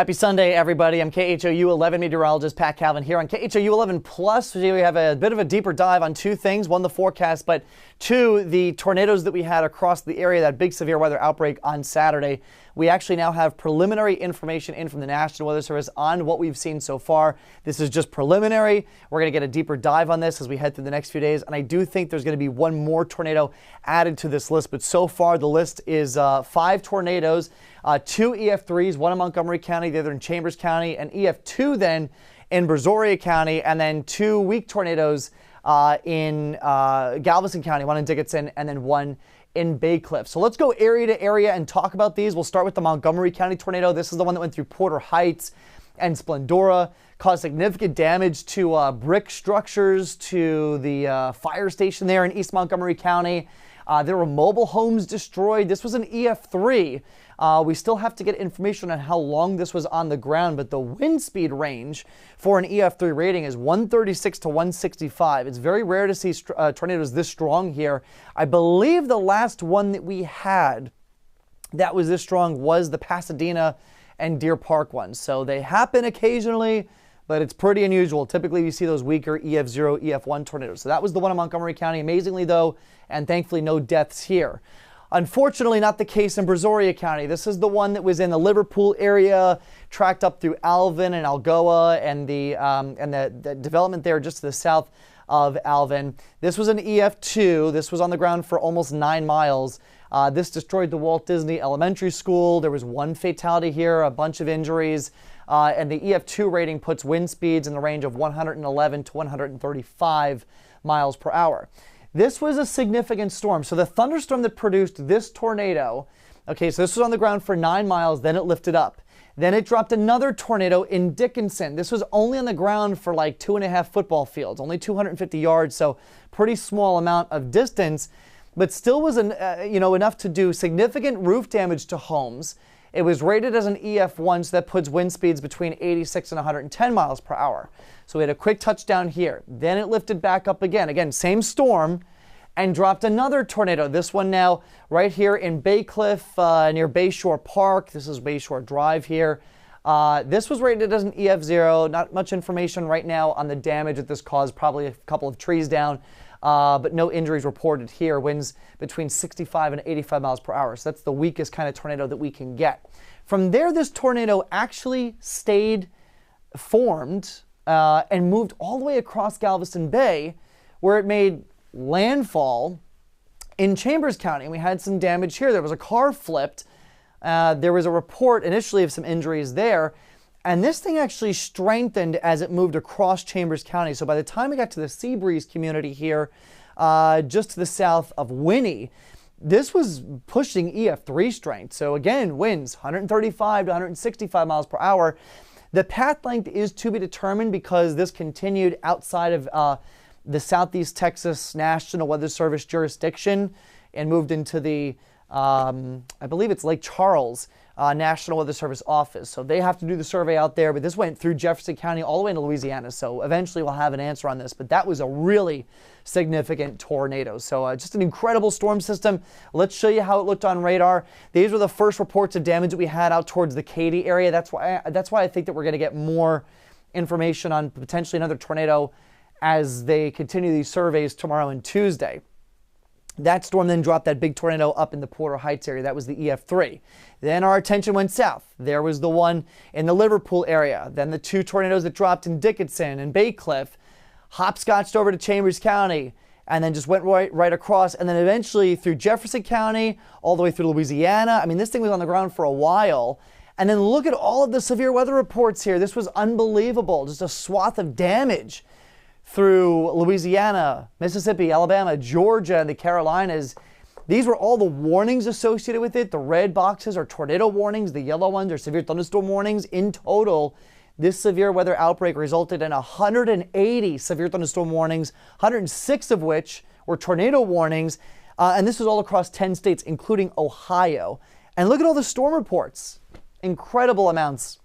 Happy Sunday, everybody. I'm KHOU 11 meteorologist Pat Calvin here on KHOU 11 Plus. We have a bit of a deeper dive on two things. One, the forecast, but two, the tornadoes that we had across the area, that big severe weather outbreak on Saturday. We actually now have preliminary information in from the National Weather Service on what we've seen so far. This is just preliminary. We're going to get a deeper dive on this as we head through the next few days. And I do think there's going to be one more tornado added to this list. But so far, the list is 5 tornadoes, 2 EF3s, one in Montgomery County, the other in Chambers County, and EF2 then in Brazoria County, and then 2 weak tornadoes in Galveston County, one in Dickinson, and then one in Bay Cliff. So let's go area to area and talk about these. We'll start with the Montgomery County tornado. This is the one that went through Porter Heights and Splendora, caused significant damage to brick structures, to the fire station there in East Montgomery County. There were mobile homes destroyed. This was an EF3. We still have to get information on how long this was on the ground, but the wind speed range for an EF3 rating is 136 to 165. It's very rare to see tornadoes this strong here. I believe the last one that we had that was this strong was the Pasadena and Deer Park ones. So they happen occasionally, but it's pretty unusual. Typically, you see those weaker EF0, EF1 tornadoes. So that was the one in Montgomery County, amazingly though, and thankfully no deaths here. Unfortunately, not the case in Brazoria County. This is the one that was in the Liverpool area, tracked up through Alvin and Algoa, and the development there just to the south of Alvin. This was an EF2. This was on the ground for almost 9 miles. This destroyed the Walt Disney Elementary School. There was 1 fatality here, a bunch of injuries, and the EF2 rating puts wind speeds in the range of 111 to 135 miles per hour. This was a significant storm. So the thunderstorm that produced this tornado, okay, so this was on the ground for 9 miles, then it lifted up. Then it dropped another tornado in Dickinson. This was only on the ground for like 2.5 football fields, only 250 yards, so pretty small amount of distance, but still was enough to do significant roof damage to homes. It was rated as an EF1, so that puts wind speeds between 86 and 110 miles per hour. So we had a quick touchdown here. Then it lifted back up again. Again, same storm, and dropped another tornado. This one now right here in Bay Cliff near Bayshore Park. This is Bayshore Drive here. This was rated as an EF0. Not much information right now on the damage that this caused. Probably a couple of trees down, but no injuries reported here. Winds between 65 and 85 miles per hour. So that's the weakest kind of tornado that we can get. From there, this tornado actually stayed formed and moved all the way across Galveston Bay, where it made landfall in Chambers County. And we had some damage here. There was a car flipped. There was a report initially of some injuries there. And this thing actually strengthened as it moved across Chambers County. So by the time it got to the Seabreeze community here, just to the south of Winnie, this was pushing EF3 strength. So again, winds 135 to 165 miles per hour. The path length is to be determined because this continued outside of the Southeast Texas National Weather Service jurisdiction and moved into the, I believe it's Lake Charles National Weather Service office. So they have to do the survey out there, but this went through Jefferson County all the way into Louisiana. So eventually we'll have an answer on this, but that was a really significant tornado. So just an incredible storm system. Let's show you how it looked on radar. These were the first reports of damage that we had out towards the Katy area. That's why I think that we're going to get more information on potentially another tornado as they continue these surveys tomorrow and Tuesday. That storm then dropped that big tornado up in the Porter Heights area. That was the EF3. Then our attention went south. There was the one in the Liverpool area. Then the 2 tornadoes that dropped in Dickinson and Bay Cliff, hopscotched over to Chambers County, and then just went right across, and then eventually through Jefferson County, all the way through Louisiana. I mean, this thing was on the ground for a while. And then look at all of the severe weather reports here. This was unbelievable. Just a swath of damage through Louisiana, Mississippi, Alabama, Georgia, and the Carolinas. These were all the warnings associated with it. The red boxes are tornado warnings. The yellow ones are severe thunderstorm warnings. In total, this severe weather outbreak resulted in 180 severe thunderstorm warnings, 106 of which were tornado warnings. And this was all across 10 states, including Ohio. And look at all the storm reports. Incredible amounts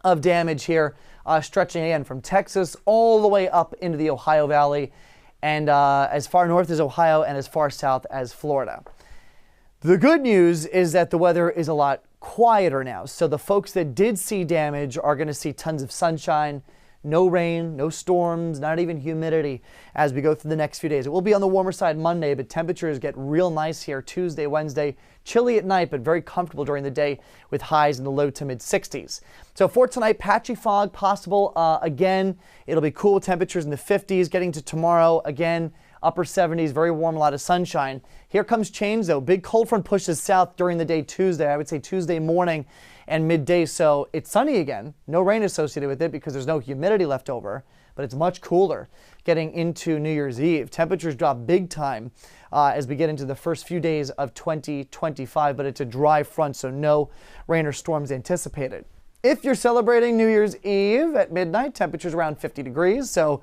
of damage here. Stretching again from Texas all the way up into the Ohio Valley and as far north as Ohio and as far south as Florida. The good news is that the weather is a lot quieter now. So the folks that did see damage are going to see tons of sunshine, no rain, no storms, not even humidity as we go through the next few days. It will be on the warmer side Monday, but temperatures get real nice here Tuesday, Wednesday. Chilly at night, but very comfortable during the day with highs in the low to mid 60s. So for tonight, patchy fog possible again. It'll be cool with temperatures in the 50s. Getting to tomorrow, again, upper 70s, very warm, a lot of sunshine. Here comes change, though. Big cold front pushes south during the day Tuesday. I would say Tuesday morning and midday. So it's sunny again. No rain associated with it because there's no humidity left over, but it's much cooler getting into New Year's Eve. Temperatures drop big time as we get into the first few days of 2025, but it's a dry front, so no rain or storms anticipated. If you're celebrating New Year's Eve at midnight, temperatures around 50 degrees, so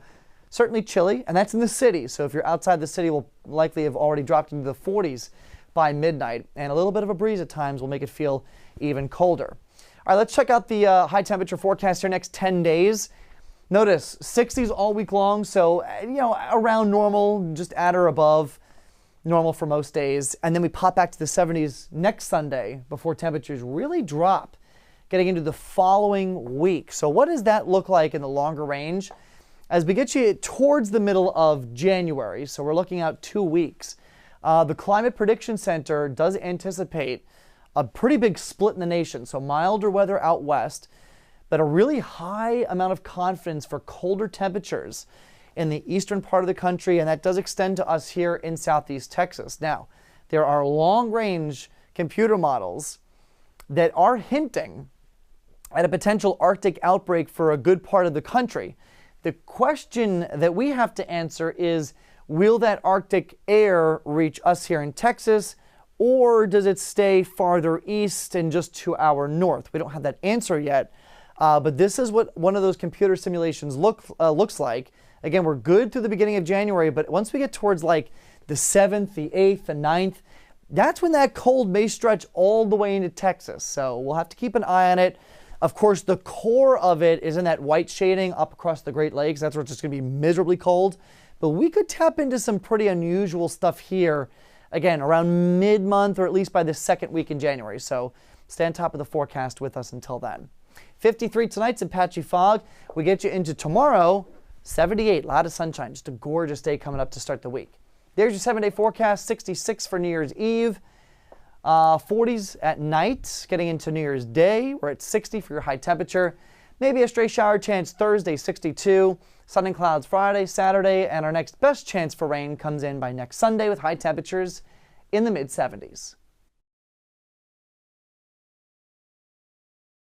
certainly chilly, and that's in the city. So if you're outside the city, will likely have already dropped into the 40s by midnight, and a little bit of a breeze at times will make it feel even colder. All right, let's check out the high temperature forecast here next 10 days. Notice 60s all week long, so around normal, just at or above normal for most days. And then we pop back to the 70s next Sunday before temperatures really drop, getting into the following week. So what does that look like in the longer range? As we get you towards the middle of January, so we're looking out 2 weeks, the Climate Prediction Center does anticipate a pretty big split in the nation. So milder weather out west, but a really high amount of confidence for colder temperatures in the eastern part of the country, and that does extend to us here in southeast Texas. Now, there are long-range computer models that are hinting at a potential Arctic outbreak for a good part of the country. The question that we have to answer is, will that Arctic air reach us here in Texas, or does it stay farther east and just to our north? We don't have that answer yet, but this is what one of those computer simulations looks like. Again, we're good through the beginning of January, but once we get towards like the 7th, the 8th, the 9th, that's when that cold may stretch all the way into Texas. So we'll have to keep an eye on it. Of course, the core of it is in that white shading up across the Great Lakes. That's where it's just going to be miserably cold. But we could tap into some pretty unusual stuff here, again, around mid-month or at least by the second week in January. So stay on top of the forecast with us until then. 53 tonight's in patchy fog. We get you into tomorrow, 78, a lot of sunshine. Just a gorgeous day coming up to start the week. There's your 7-day forecast, 66 for New Year's Eve. 40s at night, getting into New Year's Day. We're at 60 for your high temperature. Maybe a stray shower chance Thursday, 62. Sun and clouds Friday, Saturday, and our next best chance for rain comes in by next Sunday with high temperatures in the mid-70s.